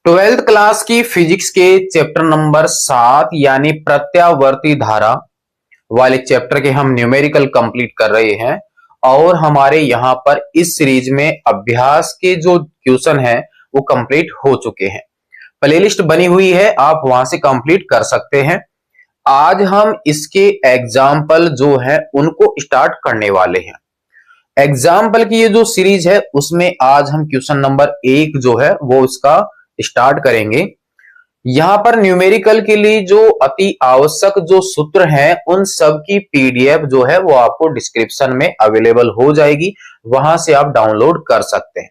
Twelfth class की physics के chapter number 7 यानी प्रत्यावर्ती धारा वाले चैप्टर के हम न्यूमेरिकल कंप्लीट कर रहे हैं। और हमारे यहाँ पर इस सीरीज में अभ्यास के जो क्वेश्चन हैं वो कंप्लीट हो चुके हैं। प्लेलिस्ट बनी हुई है, आप वहां से कंप्लीट कर सकते हैं। आज हम इसके एग्जाम्पल जो है उनको स्टार्ट करने वाले हैं। एग्जाम्पल की ये जो सीरीज है उसमें आज हम क्वेश्चन नंबर 1 जो है वो इसका स्टार्ट करेंगे। यहां पर न्यूमेरिकल के लिए जो अति आवश्यक जो सूत्र हैं उन सब की पीडीएफ जो है वो आपको डिस्क्रिप्शन में अवेलेबल हो जाएगी, वहां से आप डाउनलोड कर सकते हैं।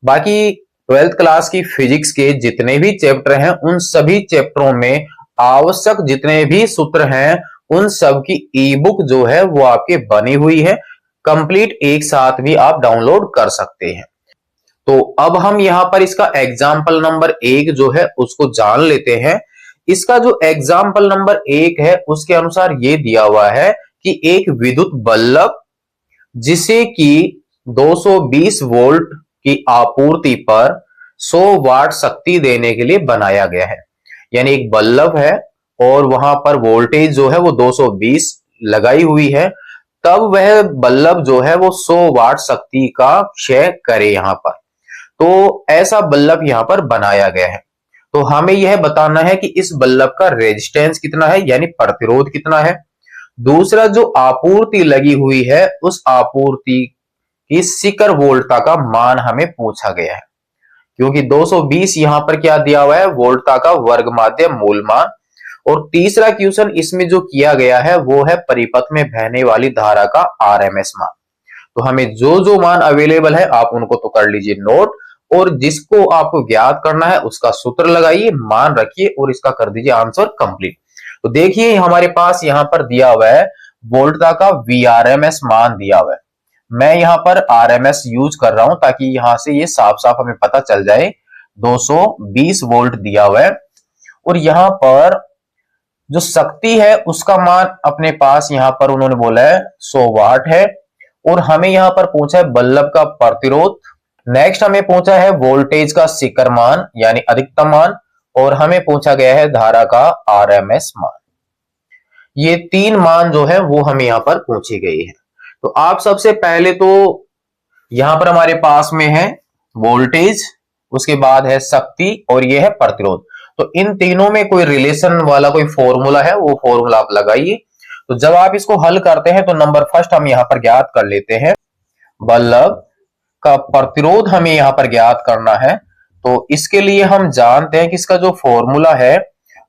बाकी ट्वेल्थ क्लास की फिजिक्स के जितने भी चैप्टर हैं उन सभी चैप्टरों में आवश्यक जितने भी सूत्र हैं उन सब की ई बुक जो है वो आपके बनी हुई है, कंप्लीट एक साथ भी आप डाउनलोड कर सकते हैं। तो अब हम यहां पर इसका एग्जाम्पल नंबर 1 जो है उसको जान लेते हैं। इसका जो एग्जाम्पल नंबर 1 है उसके अनुसार ये दिया हुआ है कि एक विद्युत बल्ब जिसे कि 220 वोल्ट की आपूर्ति पर 100 वाट शक्ति देने के लिए बनाया गया है। यानी एक बल्ब है और वहां पर वोल्टेज जो है वो 220 लगाई हुई है, तब वह बल्ब जो है वो 100 वाट शक्ति का क्षय करे यहां पर। तो ऐसा बल्ब यहां पर बनाया गया है। तो हमें यह बताना है कि इस बल्ब का रेजिस्टेंस कितना है, यानी प्रतिरोध कितना है। दूसरा, जो आपूर्ति लगी हुई है उस आपूर्ति की शिखर वोल्टता का मान हमें पूछा गया है, क्योंकि 220 यहां पर क्या दिया हुआ है, वोल्टता का वर्ग माध्य मूल मान। और तीसरा क्वेश्चन इसमें जो किया गया है वो है परिपथ में बहने वाली धारा का आरएमएस मान। तो हमें जो जो मान अवेलेबल है आप उनको तो कर लीजिए नोट, और जिसको आपको ज्ञात करना है उसका सूत्र लगाइए, मान रखिए और इसका कर दीजिए आंसर कंप्लीट। तो देखिए हमारे पास यहां पर दिया हुआ है वोल्टता का वीआरएमएस मान दिया हुआ है। मैं यहां पर आरएमएस यूज कर रहा हूं ताकि यहां से ये साफ साफ हमें पता चल जाए। 220 वोल्ट दिया हुआ है और यहां पर जो शक्ति है उसका मान अपने पास यहां पर उन्होंने बोला है 100 वाट है। और हमें यहां पर पूछा है बल्ब का प्रतिरोध। नेक्स्ट हमें पूछा है वोल्टेज का शिखर मान यानी अधिकतम मान, और हमें पूछा गया है धारा का आरएमएस मान। ये तीन मान जो है वो हमें यहां पर पूछी गई है। तो आप सबसे पहले तो यहां पर हमारे पास में है वोल्टेज, उसके बाद है शक्ति और ये है प्रतिरोध। तो इन तीनों में कोई रिलेशन वाला कोई फॉर्मूला है वो फॉर्मूला आप लगाइए। तो जब आप इसको हल करते हैं तो नंबर फर्स्ट हम यहां पर ज्ञात कर लेते हैं, बल्ब का प्रतिरोध हमें यहां पर ज्ञात करना है। तो इसके लिए हम जानते हैं कि इसका जो फॉर्मूला है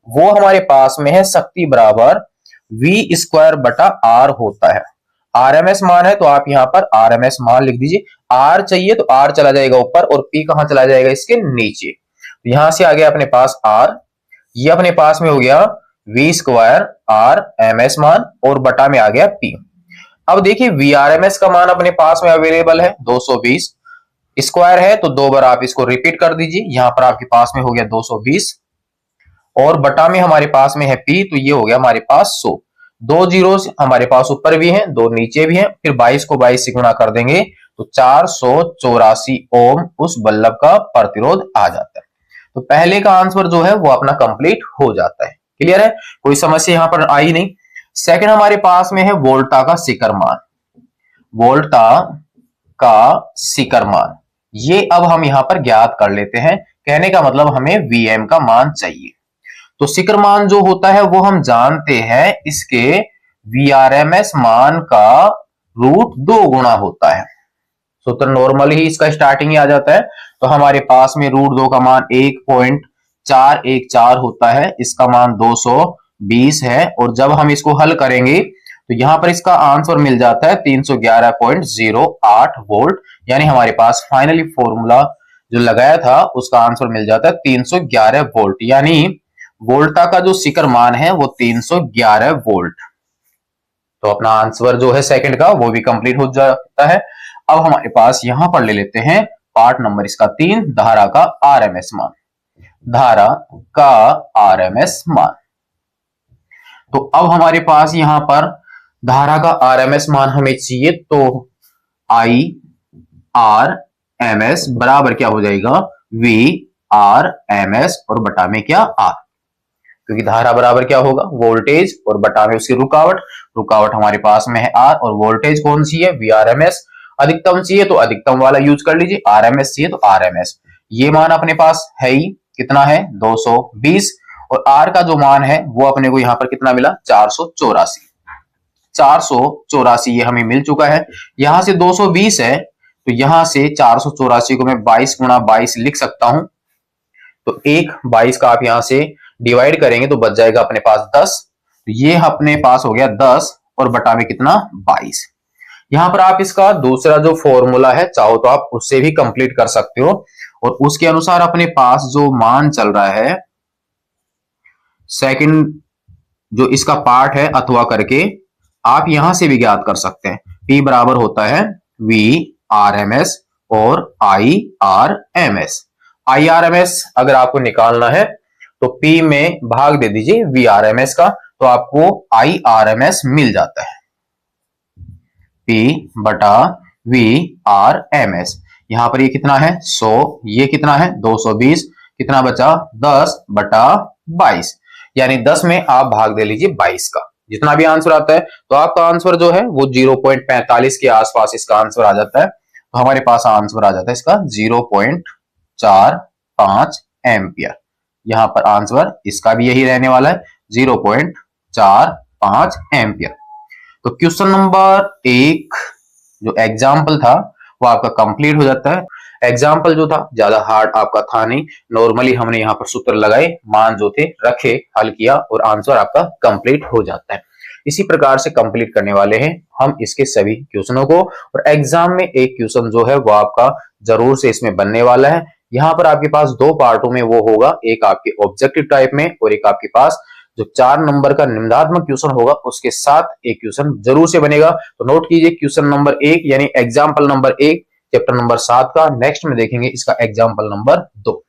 वो हमारे पास में है शक्ति बराबर वी स्क्वायर बटा आर होता है। आरएमएस मान है तो आप यहां पर आरएमएस मान लिख दीजिए। आर चाहिए तो आर चला जाएगा ऊपर और पी कहां चला जाएगा, इसके नीचे। तो यहां से आ गया अपने पास आर, ये अपने पास में हो गया V square R M S मान और बटा में आ गया पी। अब देखिए वीआरएमएस का मान अपने पास में अवेलेबल है 220, स्क्वायर है तो दो बार आप इसको रिपीट कर दीजिए। यहां पर आपके पास में हो गया 220 और बटा में हमारे पास में है पी, तो ये हो गया हमारे पास 100। दो जीरो हमारे पास ऊपर भी हैं, दो नीचे भी हैं, फिर 22 को 22 से गुणा कर देंगे तो 484 ओम उस बल्ब का प्रतिरोध आ जाता है। तो पहले का आंसर जो है वो अपना कंप्लीट हो जाता है। क्लियर है, कोई समस्या यहां पर आई नहीं। सेकंड हमारे पास में है वोल्टा का शिखर मान। वोल्टा का शिखर मान ये अब हम यहां पर ज्ञात कर लेते हैं। कहने का मतलब हमें वीएम का मान चाहिए। तो शिखर मान जो होता है वो हम जानते हैं इसके वीआरएमएस मान का √2 गुणा होता है। सूत्र नॉर्मल ही इसका स्टार्टिंग ही आ जाता है। तो हमारे पास में √2 का मान 1.414 होता है, इसका मान 220 है। और जब हम इसको हल करेंगे तो यहां पर इसका आंसर मिल जाता है 311.08 वोल्ट। यानी हमारे पास फाइनली फॉर्मूला जो लगाया था उसका आंसर मिल जाता है 311 वोल्ट। यानी वोल्टा का जो शिखर मान है वो 311 वोल्ट। तो अपना आंसर जो है सेकंड का वो भी कंप्लीट हो जाता है। अब हमारे पास यहां पर ले लेते हैं पार्ट नंबर इसका 3, धारा का आरएमएस मान। धारा का आरएमएस मान। तो अब हमारे पास यहां पर धारा का आरएमएस मान हमें चाहिए, तो आई आर एम एस बराबर क्या हो जाएगा, वी आर एम एस और बटा में क्या आर, क्योंकि धारा बराबर क्या होगा वोल्टेज और बटा में उसकी रुकावट, रुकावट हमारे पास में है आर और वोल्टेज कौन सी है वी आर एम एस। अधिकतम चाहिए तो अधिकतम वाला यूज कर लीजिए, आर एम एस चाहिए तो आर एम एस। ये मान अपने पास है ही कितना है 220 और आर का जो मान है वो अपने को यहाँ पर कितना मिला 484। 484 ये हमें मिल चुका है। यहां से 220 है तो यहां से 484 को मैं 22 गुणा 22 लिख सकता हूं। तो एक 22 का आप यहां से डिवाइड करेंगे तो बच जाएगा अपने पास 10। तो ये अपने पास हो गया 10 और बटा में कितना 22। यहां पर आप इसका दूसरा जो फॉर्मूला है चाहो तो आप उससे भी कंप्लीट कर सकते हो और उसके अनुसार अपने पास जो मान चल रहा है सेकंड जो इसका पार्ट है अथवा करके आप यहां से भी ज्ञात कर सकते हैं। P बराबर होता है V आर एम एस और I R M S. I R M S अगर आपको निकालना है तो P में भाग दे दीजिए V आर एम एस का तो आपको I आर एम एस मिल जाता है। P बटा V आर एम एस। यहां पर ये कितना है 100, ये कितना है 220, कितना बचा 10 बटा 22, यानी 10 में आप भाग दे लीजिए 22 का। जितना भी आंसर आता है तो आपका आंसर जो है वो 0.45 के आसपास इसका आंसर आ जाता है। तो हमारे पास आंसर आ जाता है इसका 0.45 एम्पियर। यहां पर आंसर इसका भी यही रहने वाला है 0.45 एम्पियर। तो क्वेश्चन नंबर 1 जो एग्जाम्पल था वो आपका कंप्लीट हो जाता है। एग्जाम्पल जो था ज्यादा हार्ड आपका था नहीं, नॉर्मली हमने यहाँ पर सूत्र लगाए, मान जो थे रखे, हल किया और आंसर आपका कंप्लीट हो जाता है। इसी प्रकार से कंप्लीट करने वाले हैं हम इसके सभी क्वेश्चनों को और एग्जाम में एक क्वेश्चन जो है वो आपका जरूर से इसमें बनने वाला है। यहाँ पर आपके पास दो पार्टों में वो होगा, एक आपके ऑब्जेक्टिव टाइप में और एक आपके पास जो 4 नंबर का निबंधात्मक क्वेश्चन होगा उसके साथ एक क्वेश्चन जरूर से बनेगा। तो नोट कीजिए क्वेश्चन नंबर 1 यानी एग्जाम्पल नंबर 1 चैप्टर नंबर 7 का। नेक्स्ट में देखेंगे इसका एग्जाम्पल नंबर 2।